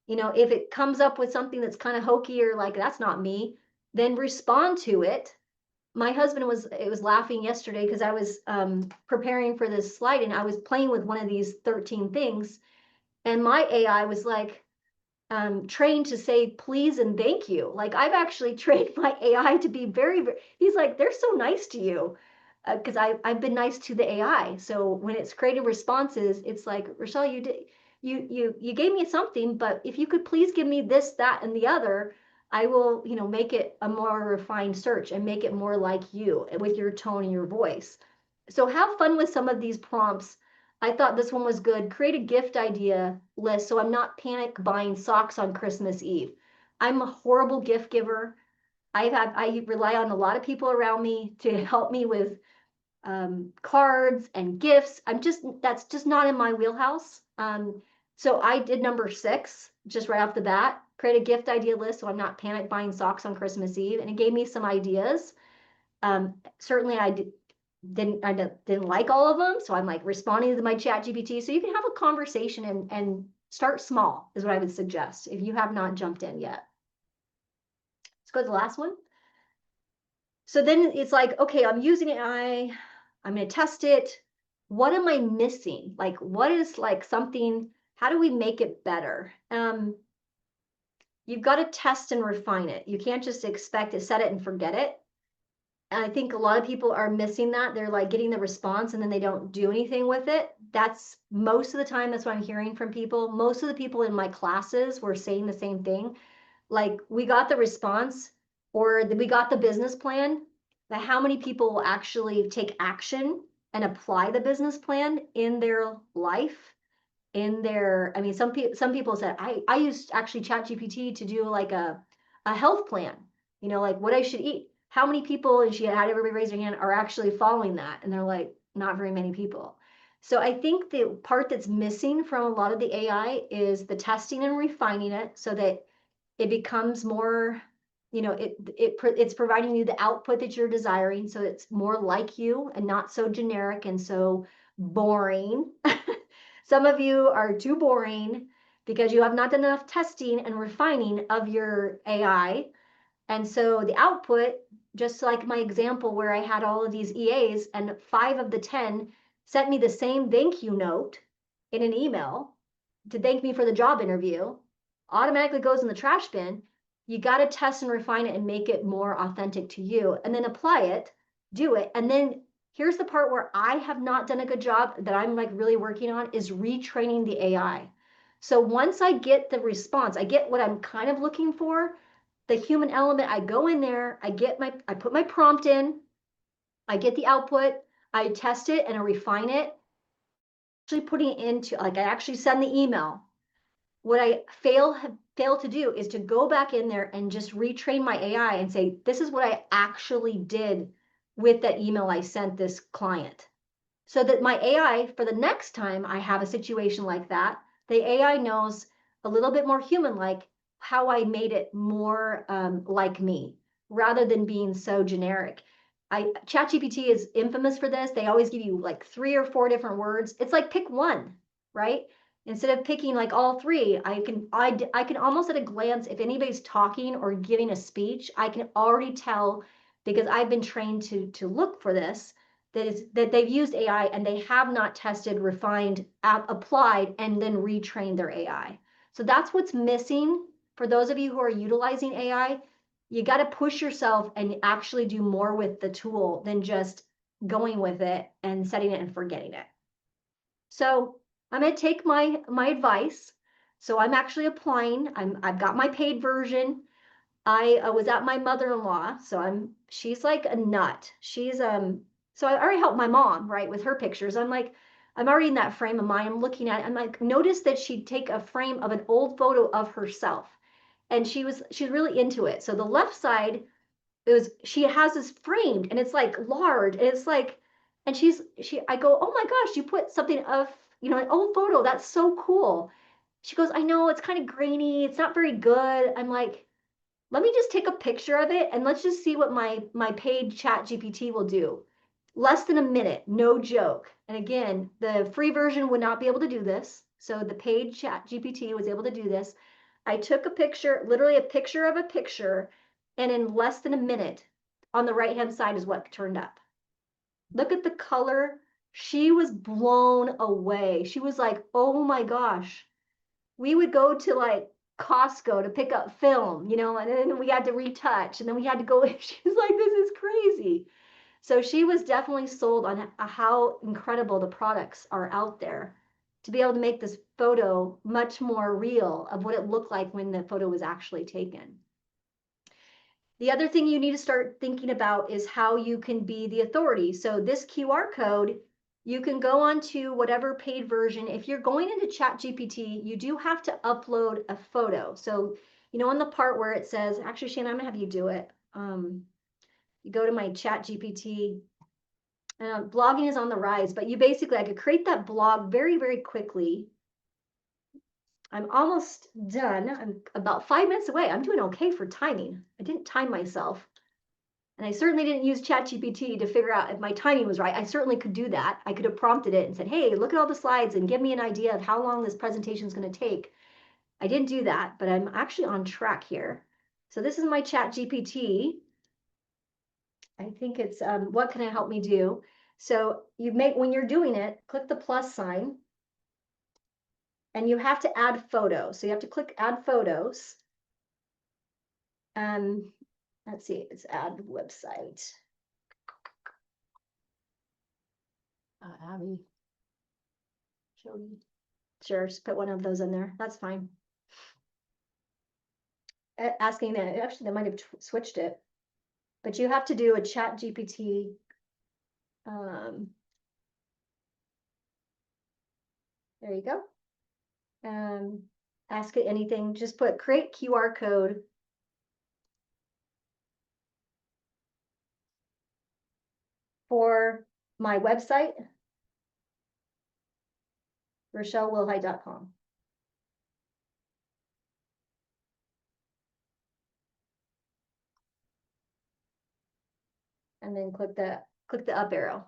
If it comes up with something that's kind of hokey or like, that's not me, then respond to it. My husband was laughing yesterday because I was preparing for this slide and I was playing with one of these 13 things. And my AI was like, trained to say please and thank you. Like, I've actually trained my AI to be very, very, he's like, they're so nice to you. Because I've been nice to the AI. So when it's creating responses, it's like, Rachelle, you gave me something, but if you could please give me this, that, and the other, I will, make it a more refined search and make it more like you with your tone and your voice. So have fun with some of these prompts. I thought this one was good. Create a gift idea list so I'm not panic buying socks on Christmas Eve. I'm a horrible gift giver. I rely on a lot of people around me to help me with cards and gifts. That's just not in my wheelhouse. So I did number 6, just right off the bat, create a gift idea list so I'm not panic buying socks on Christmas Eve. And it gave me some ideas. Certainly I didn't like all of them. So I'm like responding to my ChatGPT. So you can have a conversation and start small is what I would suggest if you have not jumped in yet. Let's go to the last one. So then it's like, okay, I'm using AI. I'm going to test it. What am I missing? Like, what is like something, how do we make it better? You've got to test and refine it. You can't just expect to set it and forget it. And I think a lot of people are missing that. They're like getting the response and then they don't do anything with it. That's most of the time, that's what I'm hearing from people. Most of the people in my classes were saying the same thing. Like, we got the response or we got the business plan, but how many people will actually take action and apply the business plan in their life, I mean, some people said, I used actually ChatGPT to do like a health plan, like what I should eat. How many people, and she had everybody raise their hand, are actually following that? And they're like, not very many people. So I think the part that's missing from a lot of the AI is the testing and refining it so that it becomes more it's providing you the output that you're desiring, so it's more like you and not so generic and so boring. Some of you are too boring because you have not done enough testing and refining of your AI. And so the output, just like my example where I had all of these EAs and 5 of the 10 sent me the same thank you note in an email to thank me for the job interview, automatically goes in the trash bin. You got to test and refine it and make it more authentic to you, and then apply it, do it. And then here's the part where I have not done a good job that I'm like really working on is retraining the AI. So once I get the response, I get what I'm kind of looking for, the human element, I go in there, I put my prompt in, I get the output, I test it and I refine it. Actually putting it into, like, I actually send the email. What I fail to do is to go back in there and just retrain my AI and say, this is what I actually did with that email I sent this client. So that my AI, for the next time I have a situation like that, the AI knows a little bit more human-like how I made it more like me, rather than being so generic. ChatGPT is infamous for this. They always give you like 3 or 4 different words. It's like pick one, right? Instead of picking like all 3, I can almost at a glance, if anybody's talking or giving a speech, I can already tell, because I've been trained to look for this, that they've used AI and they have not tested, refined, applied, and then retrained their AI. So that's what's missing for those of you who are utilizing AI. You got to push yourself and actually do more with the tool than just going with it and setting it and forgetting it. So I'm going to take my advice. So I'm actually applying. I've got my paid version. I was at my mother-in-law, so she's like a nut. So I already helped my mom, right, with her pictures. I'm already in that frame of mind. I'm looking at it. I'm like, notice that she'd take a frame of an old photo of herself. And she's really into it. So the left side, she has this framed and it's like large. And it's like, and I go, oh my gosh, you put something of, an old photo. That's so cool. She goes, I know, it's kind of grainy. It's not very good. I'm like, let me just take a picture of it and let's just see what my paid chat GPT will do. Less than a minute, no joke. And again, the free version would not be able to do this. So the paid chat GPT was able to do this. I took a picture, literally a picture of a picture, and in less than a minute, on the right hand side is what turned up. Look at the color. She was blown away. She was like, oh my gosh. We would go to like Costco to pick up film, and then we had to retouch, and then we had to go. She's like, this is crazy. So she was definitely sold on how incredible the products are out there to be able to make this photo much more real of what it looked like when the photo was actually taken. The other thing you need to start thinking about is how you can be the authority. So this QR code, you can go on to whatever paid version. If you're going into ChatGPT, you do have to upload a photo. So, on the part where it says, actually, Shane, I'm gonna have you do it. You go to my ChatGPT. Blogging is on the rise, but I could create that blog very, very quickly. I'm almost done. I'm about 5 minutes away. I'm doing okay for timing. I didn't time myself. And I certainly didn't use ChatGPT to figure out if my timing was right. I certainly could do that. I could have prompted it and said, hey, look at all the slides and give me an idea of how long this presentation is going to take. I didn't do that, but I'm actually on track here. So this is my ChatGPT. I think it's, what can it help me do? So when you're doing it, click the plus sign. And you have to add photos. So you have to click add photos. Let's see, it's add website. Abby, Jody. Sure, just put one of those in there. That's fine. Asking that, actually, they might have switched it. But you have to do a chat GPT. There you go. Ask it anything. Just put create QR code. For my website, RachelleWillhite.com. and then click the up arrow.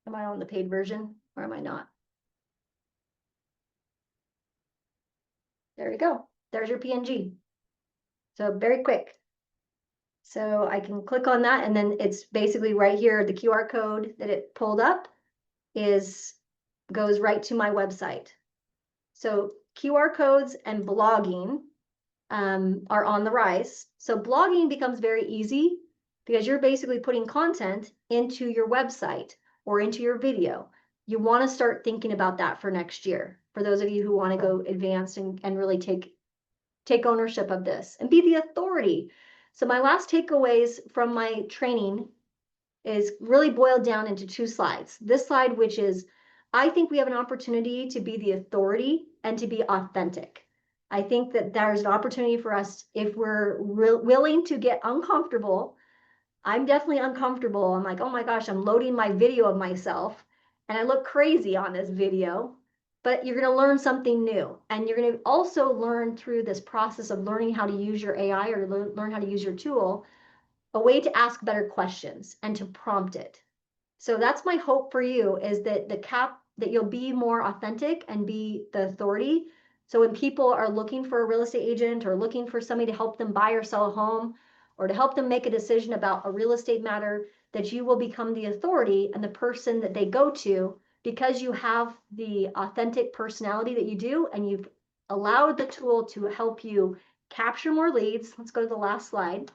Am I on the paid version or am I not? There you go. There's your PNG. So very quick. So I can click on that and then it's basically right here, the QR code that it pulled up goes right to my website. So QR codes and blogging are on the rise. So blogging becomes very easy because you're basically putting content into your website or into your video. You want to start thinking about that for next year. For those of you who want to go advanced and really take ownership of this and be the authority. So my last takeaways from my training is really boiled down into 2 slides. This slide, which is, I think we have an opportunity to be the authority and to be authentic. I think that there's an opportunity for us if we're willing to get uncomfortable. I'm definitely uncomfortable. I'm like, oh my gosh, I'm loading my video of myself and I look crazy on this video, but you're going to learn something new. And you're going to also learn through this process of learning how to use your AI or learn how to use your tool, a way to ask better questions and to prompt it. So that's my hope for you is that that you'll be more authentic and be the authority. So when people are looking for a real estate agent or looking for somebody to help them buy or sell a home or to help them make a decision about a real estate matter, that you will become the authority and the person that they go to because you have the authentic personality that you do and you've allowed the tool to help you capture more leads. Let's go to the last slide.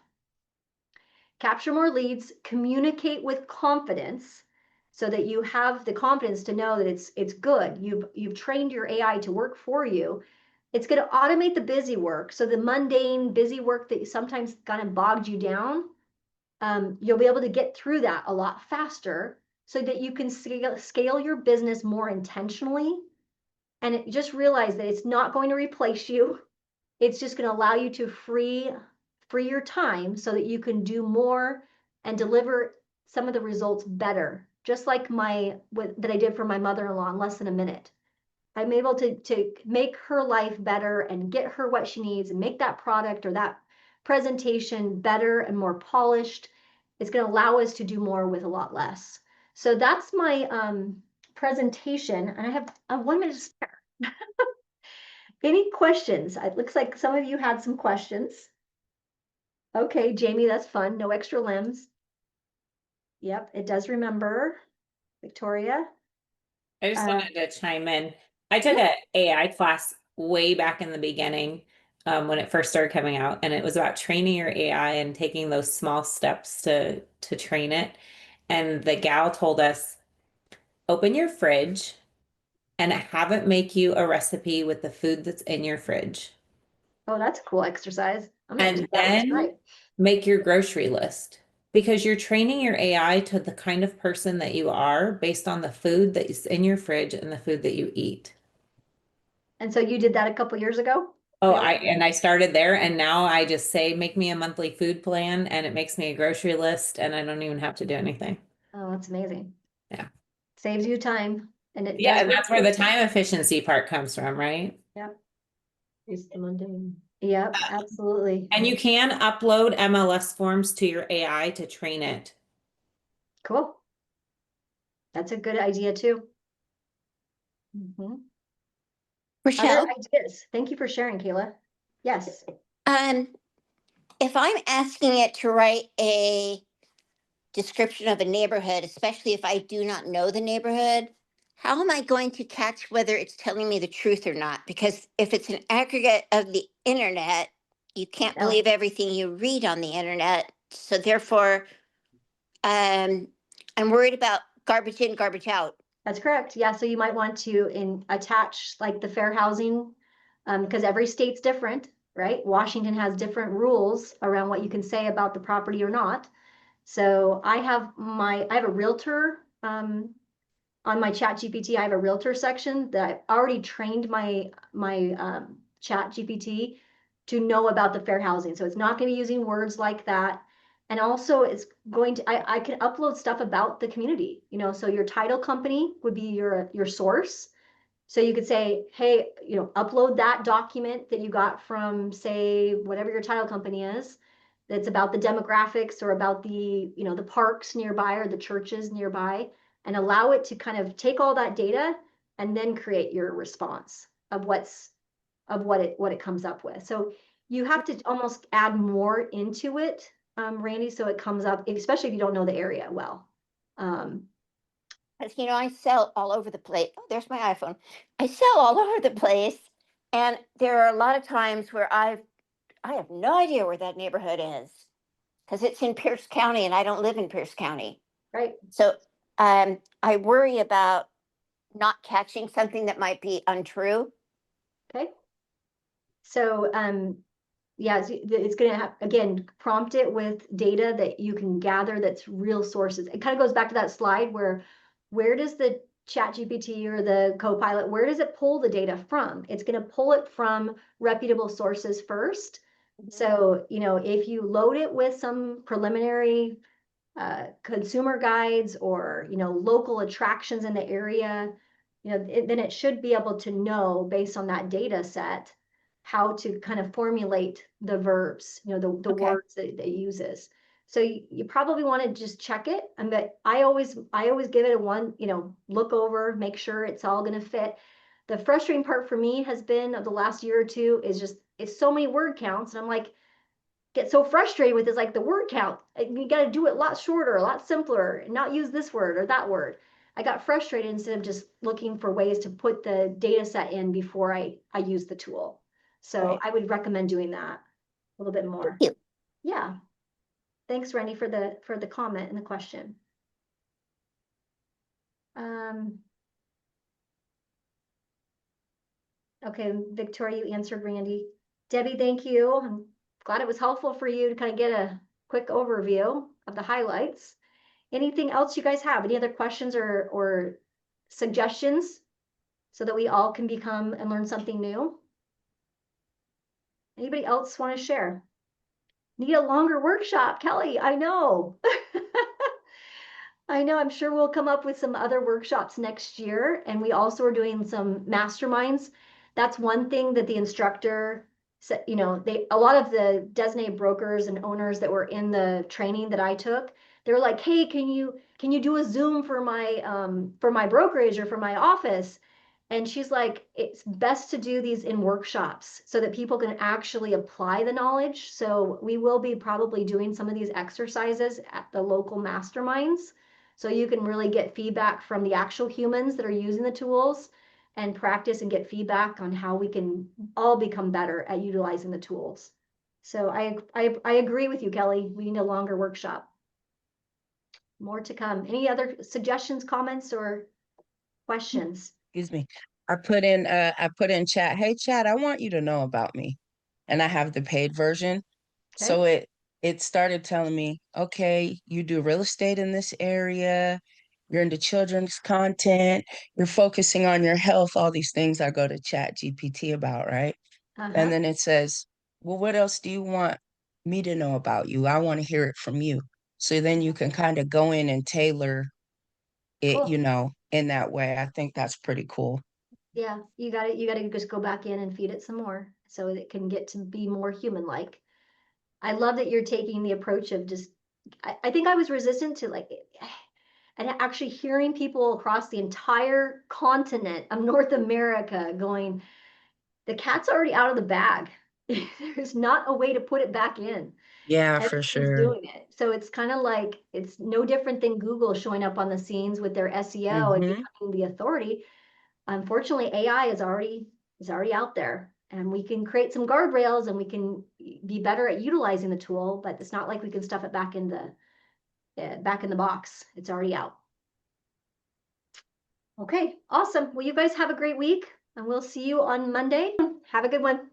Capture more leads, communicate with confidence so that you have the confidence to know that it's good. You've trained your AI to work for you. It's going to automate the busy work. So the mundane busy work that sometimes kind of bogged you down, you'll be able to get through that a lot faster so that you can scale your business more intentionally. And just realize that it's not going to replace you. It's just going to allow you to free your time so that you can do more and deliver some of the results better. Just like that I did for my mother-in-law in less than a minute. I'm able to make her life better and get her what she needs and make that product or that presentation better and more polished. It's going to allow us to do more with a lot less. So that's my presentation. And I have 1 minute to spare. Any questions? It looks like some of you had some questions. Okay, Jamie, that's fun. No extra limbs. Yep, it does remember. Victoria? I just wanted to chime in. I took an AI class way back in the beginning when it first started coming out, and it was about training your AI and taking those small steps to train it. And the gal told us, open your fridge and have it make you a recipe with the food that's in your fridge. Oh, that's a cool exercise. I'm gonna do And that then tonight. make your grocery list because you're training your AI to the kind of person that you are based on the food that is in your fridge and the food that you eat. And so you did that a couple years ago? Oh, Really? I started there and now I just say make me a monthly food plan and it makes me a grocery list and I don't even have to do anything. Oh, that's amazing. Yeah. Saves you time and it Yeah, does and work. that's where the time efficiency part comes from, right? Yep. It's the mundane. Yep, absolutely. And you can upload MLS forms to your AI to train it. Cool. That's a good idea too. Other Rachelle, ideas? Thank you for sharing, Kayla. Yes. if I'm asking it to write a description of a neighborhood, especially if I do not know the neighborhood, how am I going to catch whether it's telling me the truth or not? Because if it's an aggregate of the internet, you can't No. believe everything you read on the internet. So therefore, I'm worried about garbage in, garbage out. That's correct. Yeah, so you might want to attach like the fair housing, because every state's different, right? Washington has different rules around what you can say about the property or not. So I have a realtor, on my ChatGPT, I have a realtor section that I've already trained my ChatGPT to know about the fair housing. So it's not going to be using words like that. And also it's going to, I can upload stuff about the community, so your title company would be your source. So you could say, hey, upload that document that you got from, say, whatever your title company is, that's about the demographics or about the parks nearby or the churches nearby, and allow it to kind of take all that data and then create your response of what it comes up with. So you have to almost add more into it, Randy, so it comes up, especially if you don't know the area well. Because, I sell all over the place. Oh, there's my iPhone. I sell all over the place. And there are a lot of times where I have no idea where that neighborhood is because it's in Pierce County and I don't live in Pierce County. Right. So I worry about not catching something that might be untrue. Okay. So yeah, it's going to again, prompt it with data that you can gather that's real sources. It kind of goes back to that slide where does the ChatGPT or the Copilot, where does it pull the data from? It's going to pull it from reputable sources first. So, if you load it with some preliminary consumer guides or, local attractions in the area, then it should be able to know based on that data set how to kind of formulate the verbs, the Okay. words that it uses. So you probably want to just check it. But I always give it a one, look over, make sure it's all going to fit. The frustrating part for me has been of the last year or two is just it's so many word counts, and I'm like, get so frustrated with is like the word count. You got to do it a lot shorter, a lot simpler, and not use this word or that word. I got frustrated instead of just looking for ways to put the data set in before I use the tool. So Right. I would recommend doing that a little bit more. Thank you. Yeah. Thanks, Randy, for the comment and the question. Okay, Victoria, you answered Randy. Debbie, thank you. I'm glad it was helpful for you to kind of get a quick overview of the highlights. Anything else you guys have? Any other questions or suggestions so that we all can become and learn something new? Anybody else want to share? Need a longer workshop, Kelly. I know. I know, I'm sure we'll come up with some other workshops next year. And we also are doing some masterminds. That's one thing that the instructor said, a lot of the designated brokers and owners that were in the training that I took, they were like, hey, can you do a Zoom for my brokerage or for my office? And she's like, it's best to do these in workshops so that people can actually apply the knowledge. So we will be probably doing some of these exercises at the local masterminds. So you can really get feedback from the actual humans that are using the tools and practice and get feedback on how we can all become better at utilizing the tools. So I agree with you, Kelly. We need a longer workshop. More to come. Any other suggestions, comments, or questions? Excuse me. I put in chat, hey chat, I want you to know about me. And I have the paid version. Okay. So it started telling me, okay, you do real estate in this area, you're into children's content, you're focusing on your health, all these things I go to ChatGPT about, right? And then it says, well, what else do you want me to know about you? I want to hear it from you. So then you can kind of go in and tailor it, Cool. in that way. I think that's pretty cool. Yeah, you got to just go back in and feed it some more so it can get to be more human-like. I love that you're taking the approach of just, I think I was resistant to and actually hearing people across the entire continent of North America going, the cat's already out of the bag. There's not a way to put it back in. Yeah, for Everyone's sure. doing it. So it's kind of like, it's no different than Google showing up on the scenes with their SEO and becoming the authority. Unfortunately, AI is already out there, and we can create some guardrails and we can be better at utilizing the tool, but it's not like we can stuff it back in the box. It's already out. Okay, awesome. Well, you guys have a great week, and we'll see you on Monday. Have a good one.